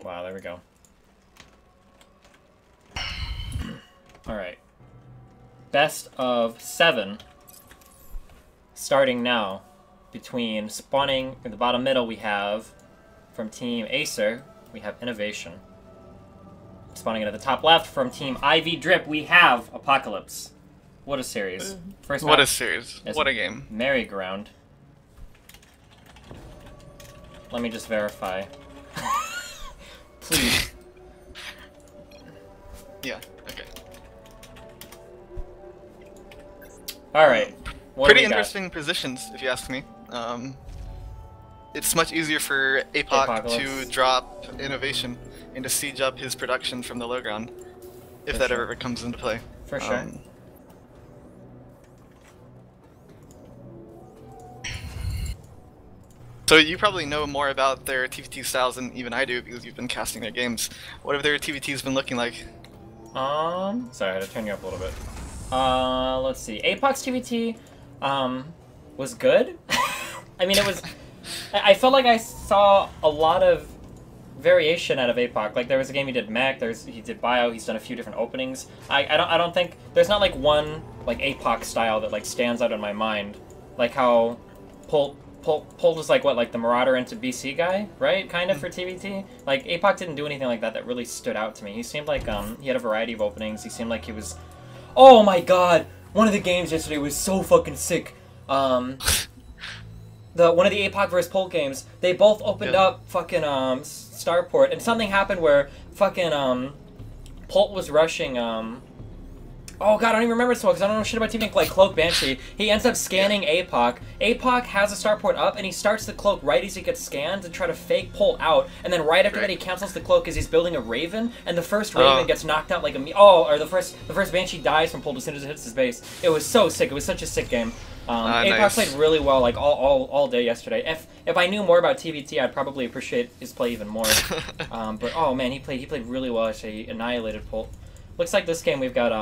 Wow, there we go. Alright. Best of 7. Starting now. Between spawning in the bottom middle, we have from Team Acer, we have INnoVation. Spawning in at the top left from Team IV Drip, we have Apocalypse. What a series. First what a series. What a game. Merry-go-round. Let me just verify. Please. Yeah, okay. Alright. Pretty interesting positions, if you ask me. It's much easier for APOC to drop INnoVation and to siege up his production from the low ground, if that ever comes into play. For sure. So you probably know more about their TVT styles than even I do, because you've been casting their games. What have their TVTs been looking like? Sorry, I had to turn you up a little bit. Let's see. APOC's TVT, was good. I mean, it was... I felt like I saw a lot of variation out of APOC. Like, there was a game he did mech, he did bio, he's done a few different openings. I don't think... There's not, like, one, like, APOC style that, like, stands out in my mind. Like how Pult was, like, what, like, the Marauder into BC guy, right? Kind of, for TVT? Like, APOC didn't do anything like that that really stood out to me. He seemed like, he had a variety of openings. He seemed like he was... Oh my god! One of the games yesterday was so fucking sick. One of the APOC vs. Pult games, they both opened up fucking Starport, and something happened where fucking Pult was rushing oh god, I don't even remember this one because I don't know shit about teaming like Cloak Banshee. He ends up scanning APOC. APOC has a Starport up and he starts the cloak right as he gets scanned to try to fake Pult out, and then right after that he cancels the cloak as he's building a Raven, and the first Raven gets knocked out like a or the first Banshee dies from Pult as soon as it hits his base. It was so sick. It was such a sick game. APOC played really well, like all day yesterday. If I knew more about TVT, I'd probably appreciate his play even more. But oh man, he played really well yesterday. He annihilated Pult. Looks like this game we've got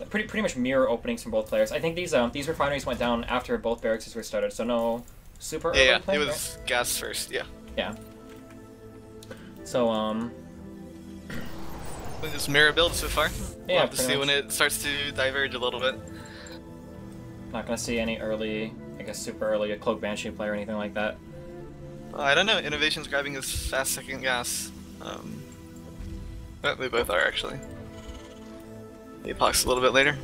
pretty much mirror openings from both players. I think these refineries went down after both barracks were started, so no super early play, it was gas first. Yeah. So just mirror build so far. Yeah. We'll have to see when it starts to diverge a little bit. Not gonna see any early, I guess super early, a Cloak Banshee play or anything like that. I don't know. INnoVation's grabbing his fast second gas. They both are actually. APOC's a little bit later.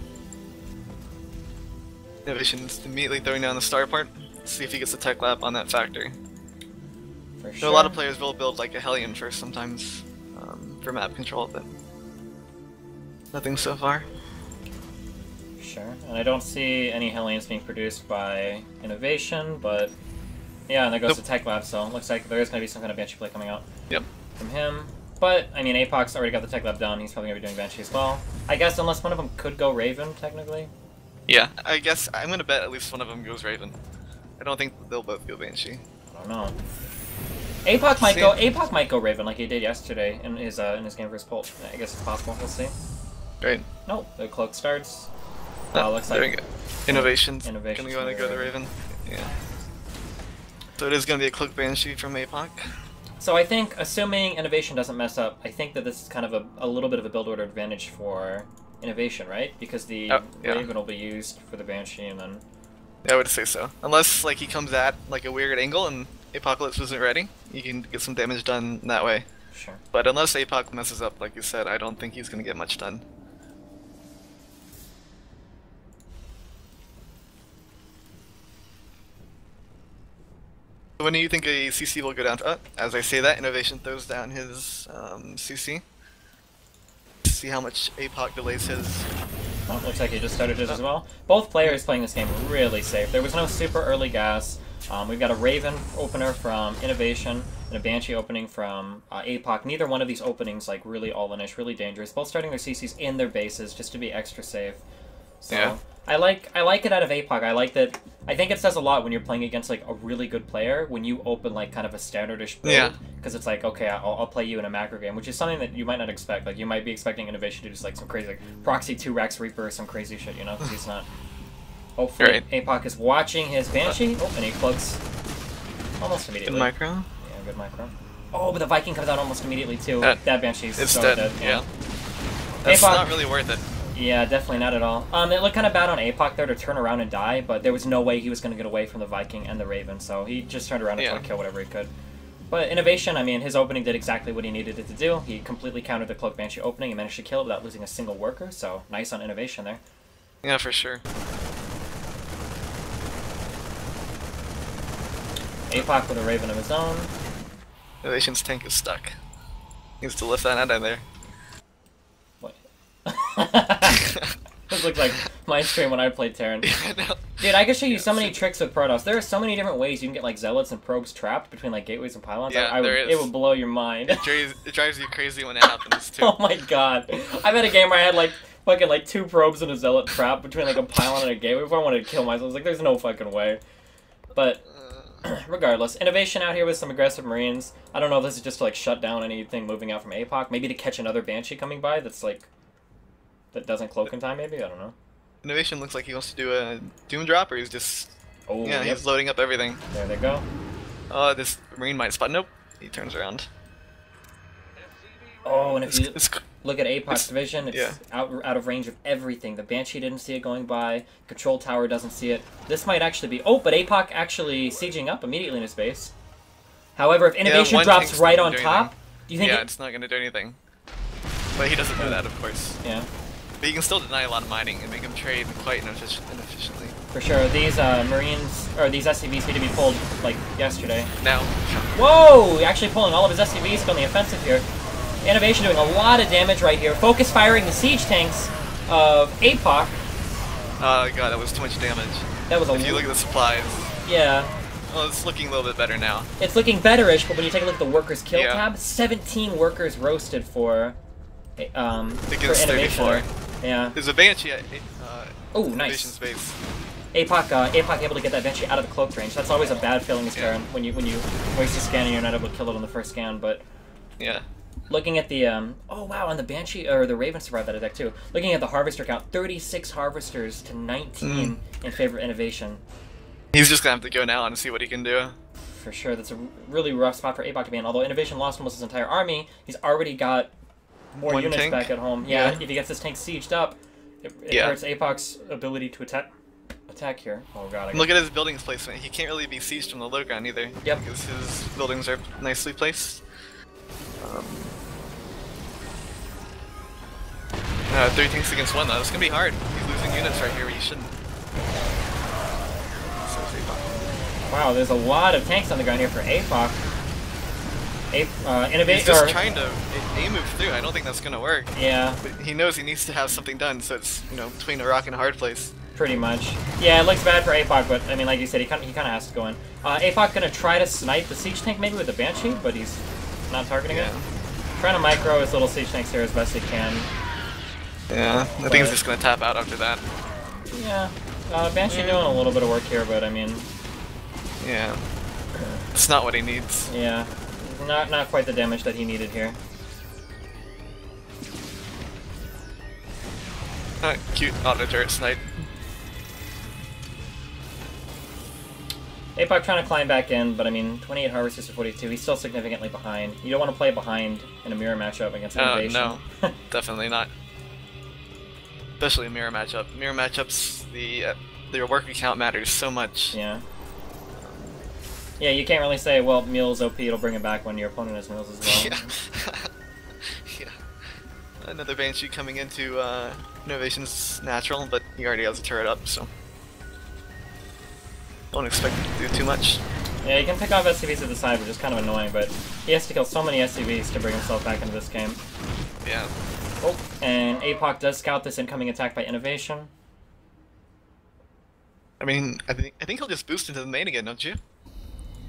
INnoVation's immediately throwing down the Starport. See if he gets the tech lap on that factory. For sure. So a lot of players will build like a Hellion first sometimes for map control, but nothing so far. Sure, and I don't see any Hellions being produced by INnoVation, but yeah, and there goes the tech lab, so it looks like there is going to be some kind of Banshee play coming out from him. But, I mean, APOC's already got the tech lab done, he's probably going to be doing Banshee as well. I guess, unless one of them could go Raven, technically. Yeah, I guess I'm going to bet at least one of them goes Raven. I don't think they'll both go Banshee. I don't know. APOC might go Raven like he did yesterday in his game versus Pult. I guess it's possible, we'll see. Right. Nope, the cloak starts. Looks like... There we go. INnoVation's INnoVation's going to go to Raven. Yeah. So it is going to be a Cloak Banshee from APOC. So I think, assuming INnoVation doesn't mess up, I think that this is kind of a little bit of a build order advantage for INnoVation, right? Because the Raven will be used for the Banshee, and then... Yeah, I would say so. Unless, like, he comes at, like, a weird angle and Apocalypse isn't ready, you can get some damage done that way. Sure. But unless APOC messes up, like you said, I don't think he's going to get much done. When do you think a CC will go down to? As I say that, INnoVation throws down his CC. See how much APOC delays his. Oh, looks like he just started his as well. Both players playing this game really safe. There was no super early gas. We've got a Raven opener from INnoVation and a Banshee opening from APOC. Neither one of these openings like really all-in-ish, really dangerous. Both starting their CCs in their bases just to be extra safe. So yeah. I like it out of APOC. I like that. I think it says a lot when you're playing against like a really good player when you open like kind of a standardish build, because it's like, okay, I'll play you in a macro game, which is something that you might not expect. Like you might be expecting INnoVation to do just like some crazy like proxy 2 Rex Reaper or some crazy shit, you know, because he's not. Hopefully APOC is watching his Banshee. Oh, and he cloaks almost immediately. Good micro. Yeah, good micro. Oh, but the Viking comes out almost immediately too. That Banshee's it's so dead. Yeah. That's not really worth it. Yeah, definitely not at all. It looked kind of bad on APOC there to turn around and die, but there was no way he was going to get away from the Viking and the Raven, so he just turned around and tried to kill whatever he could. But INnoVation, I mean, his opening did exactly what he needed it to do. He completely countered the Cloak Banshee opening and managed to kill it without losing a single worker, so nice on INnoVation there. Yeah, for sure. APOC with a Raven of his own. INnoVation's tank is stuck. He needs to lift that out of there. What? This looks like my stream when I played Terran. Yeah, no. Dude, I can show you so many tricks with Protoss. There are so many different ways you can get like zealots and probes trapped between like gateways and pylons. Yeah, there is. It would blow your mind. It drives you crazy when it happens too. Oh my god. I've had a game where I had like fucking like 2 probes and a zealot trapped between like a pylon and a gateway before I wanted to kill myself. I was like, there's no fucking way. But regardless, INnoVation out here with some aggressive Marines. I don't know if this is just to like shut down anything moving out from APOC. Maybe to catch another Banshee coming by that's like that doesn't cloak in time. Maybe I don't know. INnoVation looks like he wants to do a Doom drop, or he's just he's loading up everything. There they go. Oh, this Marine might spot. Nope, he turns around. Oh, and if you look at APOC's vision, it's out of range of everything. The Banshee didn't see it going by. Control Tower doesn't see it. This might actually be... Oh, but APOC actually sieging up immediately in his base. However, if INnoVation drops right on top, do you think... Yeah, it's not going to do anything. But he doesn't know that, of course. Yeah. But you can still deny a lot of mining and make him trade quite inefficiently. For sure. These Marines, or these SCVs need to be pulled, like, yesterday. Now. Whoa! Actually pulling all of his SCVs on the offensive here. INnoVation doing a lot of damage right here. Focus firing the siege tanks of APOC. Oh god, that was too much damage. That was a If you look at the supplies. Yeah. Well, it's looking a little bit better now. It's looking better-ish, but when you take a look at the workers kill tab, 17 workers roasted for INnoVation. Yeah. There's a Banshee at oh, nice. INnoVation's base. APOC able to get that Banshee out of the cloak range. That's always a bad feeling as Terran when you waste a scan and you're not able to kill it on the first scan, but yeah. Looking at the oh wow, and the Banshee or the Raven survived that attack too. Looking at the harvester count, 36 harvesters to 19 in favor of INnoVation. He's just gonna have to go now and see what he can do. For sure, that's a really rough spot for APOC to be in. Although INnoVation lost almost his entire army, he's already got more units tank back at home. Yeah, if he gets this tank sieged up, it hurts APOC's ability to attack here. Oh god. Look at his buildings placement. He can't really be sieged from the low ground either. Yep. Because his buildings are nicely placed. 3 tanks against 1 though. It's gonna be hard. He's losing units right here where you shouldn't. Wow, there's a lot of tanks on the ground here for APOC. INnoVation. He's just trying to move through. I don't think that's gonna work. Yeah. But he knows he needs to have something done, so it's between a rock and a hard place. Pretty much. Yeah, it looks bad for APOC, but I mean, like you said, he kind of has to go in. APOC gonna try to snipe the siege tank maybe with the Banshee, but he's not targeting it. Trying to micro his little siege tanks here as best he can. Yeah, I think he's just gonna tap out after that. Yeah, Banshee doing a little bit of work here, but I mean... Yeah, it's not what he needs. Yeah, not quite the damage that he needed here. Cute auto turret snipe. APOC trying to climb back in, but I mean, 28 harvesters to 42, he's still significantly behind. You don't want to play behind in a mirror matchup against INnoVation. No, definitely not. Especially a mirror matchup. Mirror matchups, their worker count matters so much. Yeah. Yeah, you can't really say, well, Mule's OP, it'll bring it back when your opponent has Mules as well. Yeah. Another Banshee coming into INnoVation's natural, but he already has a turret up, so don't expect him to do too much. Yeah, he can pick off SCVs at the side, which is kind of annoying, but he has to kill so many SCVs to bring himself back into this game. Yeah. Oh, and APOC does scout this incoming attack by INnoVation. I mean, I think he'll just boost into the main again, don't you?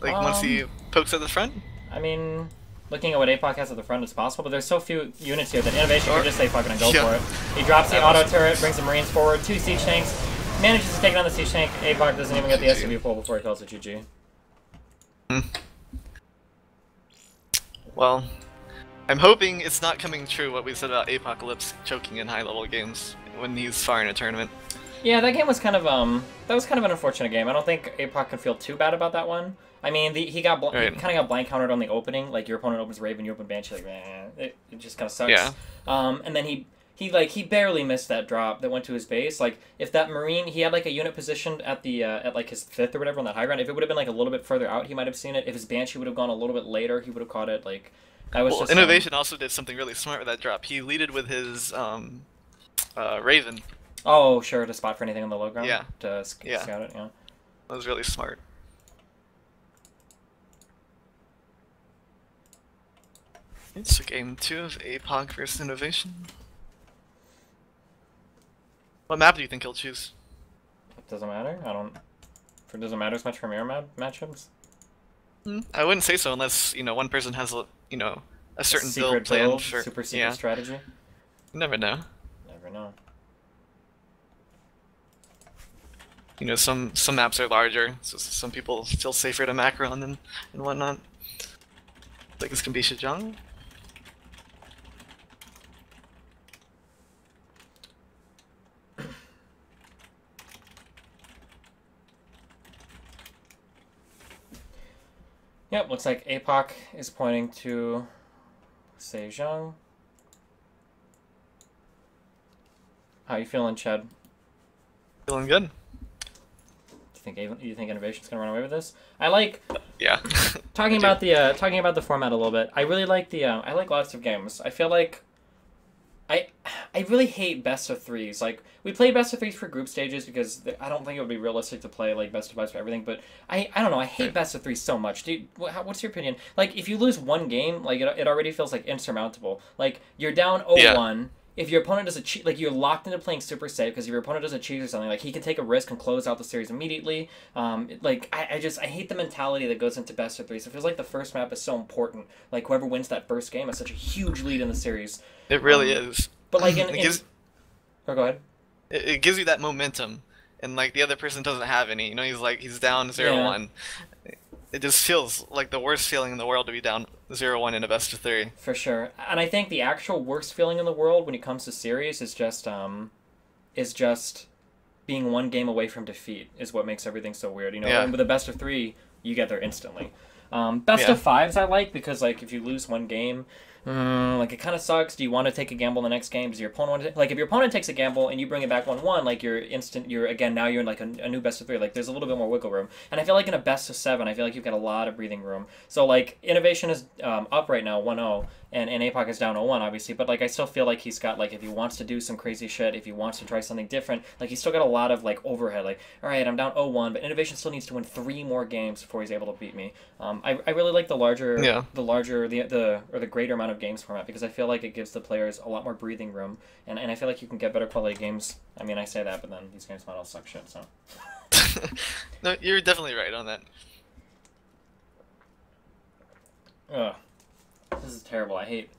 Like once he pokes at the front? I mean, looking at what APOC has at the front, it's possible, but there's so few units here that INnoVation can just say fucking and go for it. He drops the auto turret, brings the Marines forward, 2 siege tanks, manages to take down the siege tank. APOC doesn't even get the SCV pull before he calls it GG. Well, I'm hoping it's not coming true what we said about Apocalypse choking in high-level games when he's far in a tournament. Yeah, that game was kind of that was kind of an unfortunate game. I don't think APOC can feel too bad about that one. I mean, he kind of got blank countered on the opening. Like your opponent opens Raven, you open Banshee. Like, man, it just kind of sucks. Yeah. And then he barely missed that drop that went to his base. Like if that Marine, he had like a unit positioned at the at like his 5th or whatever on that high ground. If it would have been like a little bit further out, he might have seen it. If his Banshee would have gone a little bit later, he would have caught it. Like that was just INnoVation also did something really smart with that drop. He leaded with his Raven. Oh, sure, to spot for anything on the low ground? Yeah. To scout it, yeah. That was really smart. It's game 2 of APOC versus INnoVation. What map do you think he'll choose? It doesn't matter. It doesn't matter as much for mirror matchups. I wouldn't say so unless, one person has, a certain build planned for... Super secret strategy? You never know. Never know. Some maps are larger, so some people feel safer to macro on them and whatnot. Like this can be Shijang. Yep, looks like APOC is pointing to Sejong. How you feeling, Chad? Feeling good. You think INnoVation's gonna run away with this? I like. Yeah. talking about the format a little bit. I really like I like lots of games. I feel like. I really hate best of threes. Like we play best of threes for group stages because I don't think it would be realistic to play like best of fives for everything. But I don't know. I hate best of threes so much. Dude, what's your opinion? Like if you lose one game, like it already feels like insurmountable. Like you're down 0-1. Yeah. If your opponent does a cheat, like you're locked into playing super safe because if your opponent does a cheat or something, like he can take a risk and close out the series immediately. I hate the mentality that goes into best of threes. It feels like the first map is so important. Like whoever wins that first game has such a huge lead in the series. It really is. But like oh, go ahead. It gives you that momentum, and like the other person doesn't have any. He's down 0-1. It just feels like the worst feeling in the world to be down 0-1 in a best of 3. For sure. And I think the actual worst feeling in the world when it comes to series is just being one game away from defeat is what makes everything so weird. And with a best of 3, you get there instantly. Best of 5s I like because like if you lose one game, like it kind of sucks. Do you want to take a gamble in the next game? Does your opponent want to like if your opponent takes a gamble and you bring it back 1-1, like you're now you're in like a new best of 3. Like there's a little bit more wiggle room. And I feel like in a best of 7, I feel like you've got a lot of breathing room. So like INnoVation is up right now 1-0 and APOC is down 0-1 obviously, but like I still feel like he's got like if he wants to do some crazy shit, if he wants to try something different, like he's still got a lot of like overhead. Like all right, I'm down 0-1, but INnoVation still needs to win 3 more games before he's able to beat me. I really like the greater amount of games format because I feel like it gives the players a lot more breathing room, and I feel like you can get better quality games. I mean, I say that, but then these games might all suck shit, so. No, you're definitely right on that. Ugh. This is terrible. I hate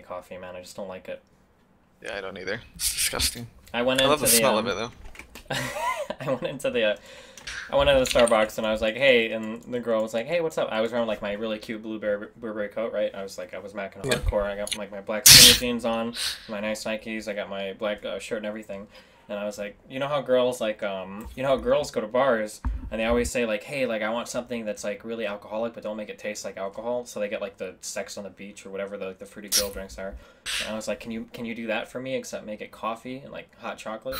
coffee, man. I just don't like it. Yeah, I don't either. It's disgusting. I love the smell of it, though. I went into the Starbucks and I was like, hey, and the girl was like, hey, what's up? I was wearing like my really cute Burberry coat, right? I was macking hardcore. I got like my black skinny jeans on, my nice Nikes. I got my black shirt and everything. And I was like, you know how girls go to bars and they always say like, hey, like I want something that's like really alcoholic but don't make it taste like alcohol. So they get like the Sex on the Beach or whatever the fruity girl drinks are. And I was like, can you do that for me except make it coffee and like hot chocolate?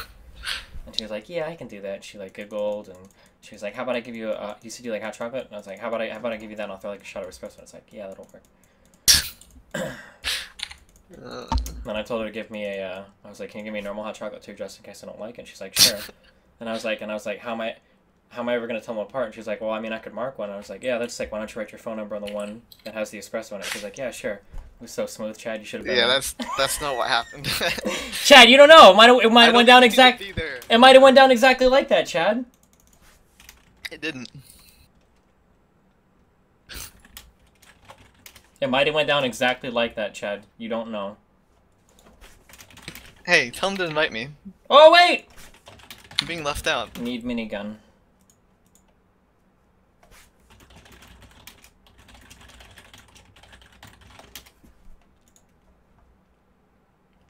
And she was like, yeah, I can do that. She like giggled and she was like, how about I give you you said you like hot chocolate? And I was like, how about I give you that and I'll throw like a shot of espresso. And it's like, yeah, that'll work. Then I told her to give me I was like, can you give me a normal hot chocolate too, just in case I don't like it? And she's like, sure. And I was like, how am I ever gonna tell them apart? And she's like, well, I mean, I could mark one. And I was like, yeah, that's sick. Why don't you write your phone number on the one that has the espresso in it? She's like, yeah, sure. It was so smooth, Chad. You should have been. Yeah, that's not what happened. Chad, you don't know. It might have went down exactly like that, Chad. It didn't. It might have went down exactly like that, Chad. You don't know. Hey, tell him to invite me. Oh, wait! I'm being left out. Need minigun.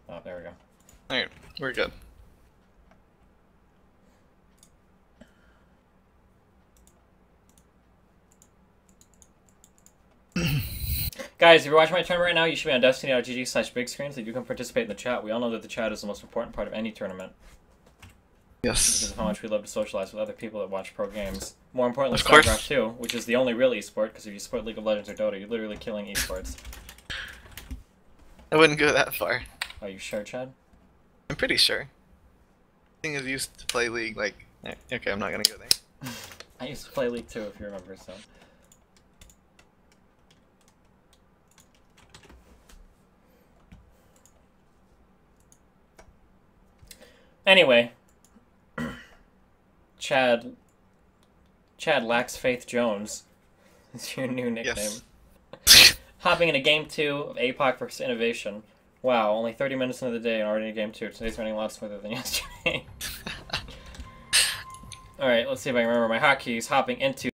Oh, there we go. Alright, we're good. Guys, if you're watching my tournament right now, you should be on destiny.gg/big screen so you can participate in the chat. We all know that the chat is the most important part of any tournament. Yes. Because of how much we love to socialize with other people that watch pro games. More importantly, Of course. Starcraft 2, which is the only real esport, because if you support League of Legends or Dota, you're literally killing esports. I wouldn't go that far. Are you sure, Chad? I'm pretty sure. Thing is used to play League, like... Okay, I'm not gonna go there. I used to play League 2, if you remember, so... Anyway, Chad Lacks Faith Jones is your new nickname. Yes. Hopping into Game 2 of APOC versus INnoVation. Wow, only 30 minutes into the day and already in Game 2. Today's running a lot smoother than yesterday. Alright, let's see if I can remember my hotkeys. Hopping into